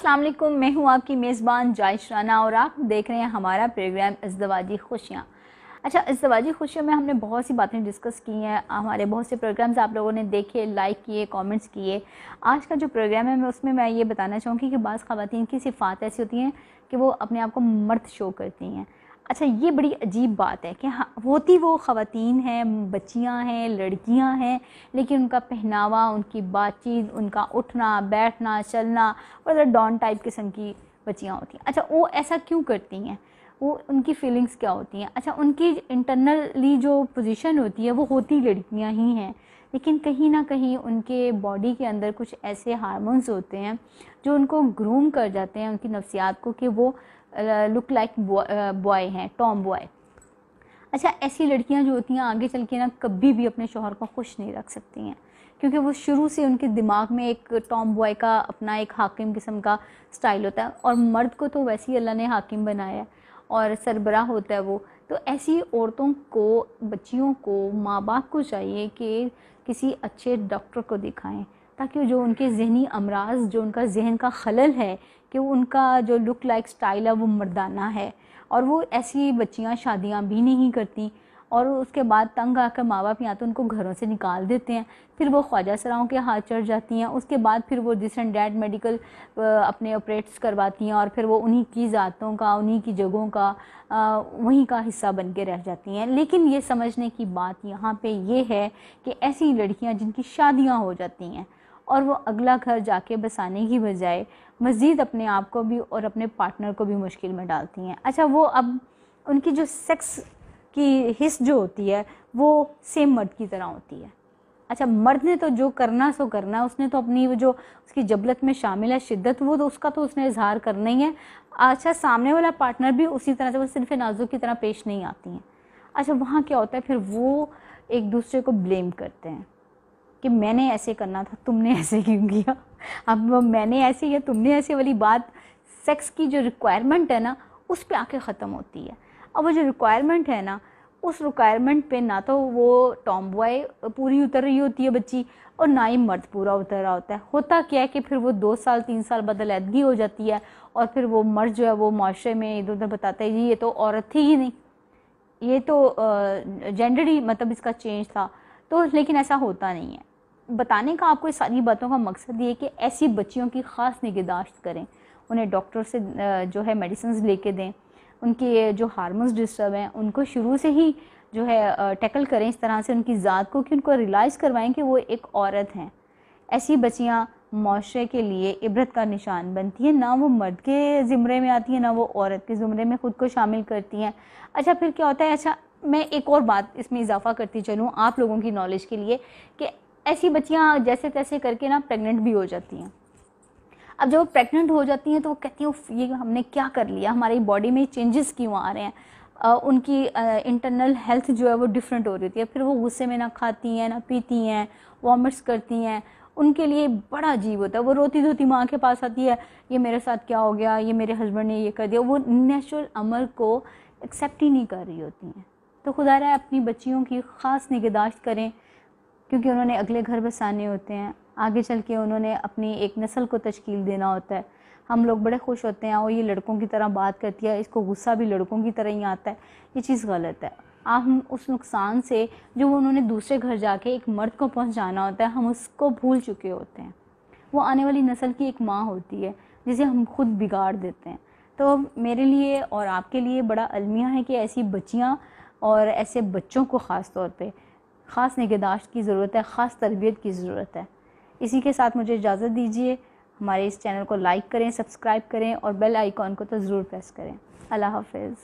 अस्सलाम वालेकुम, मैं हूँ आपकी मेज़बान जायश राना और आप देख रहे हैं हमारा प्रोग्राम इज़्दिवाजी खुशियाँ। अच्छा, इज़्दिवाजी खुशियों में हमने बहुत सी बातें डिस्कस की हैं। हमारे बहुत से प्रोग्राम्स आप लोगों ने देखे, लाइक किए, कमेंट्स किए। आज का जो प्रोग्राम है मैं उसमें ये बताना चाहूँगी कि बाज़ ख़वातीन की सिफ़ात ऐसी होती हैं कि वो अपने आप को मर्द शो करती हैं। अच्छा, ये बड़ी अजीब बात है कि हाँ, होती वो ख़वातीन हैं, बच्चियाँ हैं, लड़कियाँ हैं, लेकिन उनका पहनावा, उनकी बातचीत, उनका उठना, बैठना, चलना और डॉन टाइप किस्म की बच्चियाँ होती हैं। अच्छा, वो ऐसा क्यों करती हैं? वो उनकी फीलिंग्स क्या होती हैं? अच्छा, उनकी इंटरनली जो पोजीशन होती है वो होती लड़कियाँ ही हैं, लेकिन कहीं ना कहीं उनके बॉडी के अंदर कुछ ऐसे हार्मोन्स होते हैं जो उनको ग्रूम कर जाते हैं उनकी नफ्सियात को कि वो लुक लाइक बॉय हैं, टॉम बॉय। अच्छा, ऐसी लड़कियां जो होती हैं आगे चल के ना कभी भी अपने शौहर को खुश नहीं रख सकती हैं, क्योंकि वो शुरू से उनके दिमाग में एक टॉम बॉय का अपना एक हाकिम किस्म का स्टाइल होता है, और मर्द को तो वैसे ही अल्लाह ने हाकिम बनाया है और सरबराह होता है वो। तो ऐसी औरतों को, बच्चियों को, माँ बाप को चाहिए कि किसी अच्छे डॉक्टर को दिखाएं, ताकि जो उनके ज़हनी अमराज, जो उनका जहन का खलल है कि उनका जो लुक लाइक स्टाइल है वो मर्दाना है, और वो ऐसी बच्चियां शादियां भी नहीं करती और उसके बाद तंग आकर माँ बाप या तो उनको घरों से निकाल देते हैं, फिर वो ख्वाजा सराओं के हाथ चढ़ जाती हैं। उसके बाद फिर वो दिस एंड डैट मेडिकल अपने ऑपरेट्स करवाती हैं और फिर वो उन्हीं की ज़ातों का, उन्हीं की जगहों का वहीं का हिस्सा बन के रह जाती हैं। लेकिन ये समझने की बात यहाँ पे ये है कि ऐसी लड़कियाँ जिनकी शादियाँ हो जाती हैं और वो अगला घर जाके बसाने की बजाय मज़ीद अपने आप को भी और अपने पार्टनर को भी मुश्किल में डालती हैं। अच्छा, वो अब उनकी जो सेक्स की हिस्स जो होती है वो सेम मर्द की तरह होती है। अच्छा, मर्द ने तो जो करना सो करना, उसने तो अपनी वो जो उसकी जबलत में शामिल है शिद्दत, वो तो उसका तो उसने इजहार करना ही है। अच्छा, सामने वाला पार्टनर भी उसी तरह से, वो सिर्फ नाजुक की तरह पेश नहीं आती हैं। अच्छा, वहाँ क्या होता है फिर वो एक दूसरे को ब्लेम करते हैं कि मैंने ऐसे करना था, तुमने ऐसे क्यों किया। अब मैंने ऐसे या तुमने ऐसे वाली बात सेक्स की जो रिक्वायरमेंट है ना उस पे आके ख़त्म होती है। अब वो जो रिक्वायरमेंट है ना, उस रिक्वायरमेंट पे ना तो वो टॉम बॉय पूरी उतर रही होती है बच्ची, और ना ही मर्द पूरा उतर रहा होता है। होता क्या है कि फिर वो 2 साल 3 साल बाद अलहदगी हो जाती है और फिर वो मर्द जो है वो माशरे में इधर उधर बताता है जी ये तो औरत थी ही नहीं, ये तो जेंडर ही मतलब इसका चेंज था। तो लेकिन ऐसा होता नहीं है। बताने का आपको इस सारी बातों का मकसद ये कि ऐसी बच्चियों की ख़ास निगहदाश्त करें, उन्हें डॉक्टर से जो है मेडिसिन लेके दें, उनके जो हार्मोन्स डिस्टर्ब हैं उनको शुरू से ही जो है टैकल करें इस तरह से उनकी ज़ात को, कि उनको रियलाइज़ करवाएं कि वो एक औरत हैं। ऐसी बच्चियाँ माशरे के लिए इबरत का निशान बनती हैं, ना वो मर्द के ज़िम्रे में आती हैं ना वो औरत के ज़िम्रे में ख़ुद को शामिल करती हैं। अच्छा, फिर क्या होता है, अच्छा मैं एक और बात इसमें इजाफ़ा करती चलूँ आप लोगों की नॉलेज के लिए, कि ऐसी बच्चियाँ जैसे तैसे करके ना प्रेग्नेंट भी हो जाती हैं। अब जब वो प्रेग्नेंट हो जाती हैं तो वो कहती हैं ये हमने क्या कर लिया, हमारी बॉडी में चेंजेस क्यों आ रहे हैं। उनकी इंटरनल हेल्थ जो है वो डिफरेंट हो रही है। फिर वो गुस्से में ना खाती हैं, ना पीती हैं, वॉमिट्स करती हैं। उनके लिए बड़ा अजीब होता है। वो रोती धोती माँ के पास आती है, ये मेरे साथ क्या हो गया, ये मेरे हस्बैंड ने ये कर दिया। वो नेचुरल अमर को एक्सेप्ट ही नहीं कर रही होती हैं। तो खुदा रहा अपनी बच्चियों की ख़ास निगहदाश्त करें, क्योंकि उन्होंने अगले घर बसाने होते हैं, आगे चल के उन्होंने अपनी एक नस्ल को तश्कील देना होता है। हम लोग बड़े खुश होते हैं और ये लड़कों की तरह बात करती है, इसको गुस्सा भी लड़कों की तरह ही आता है। ये चीज़ गलत है। हम उस नुकसान से जो उन्होंने दूसरे घर जाके एक मर्द को पहुंचाना होता है, हम उसको भूल चुके होते हैं। वो आने वाली नस्ल की एक माँ होती है जिसे हम खुद बिगाड़ देते हैं। तो मेरे लिए और आपके लिए बड़ा अलमिया है कि ऐसी बच्चियाँ और ऐसे बच्चों को ख़ास तौर पे ख़ास निगहदाश्त की ज़रूरत है, ख़ास तरबियत की ज़रूरत है। इसी के साथ मुझे इजाज़त दीजिए। हमारे इस चैनल को लाइक करें, सब्सक्राइब करें और बेल आइकॉन को तो ज़रूर प्रेस करें। अल्लाह हाफ़िज़।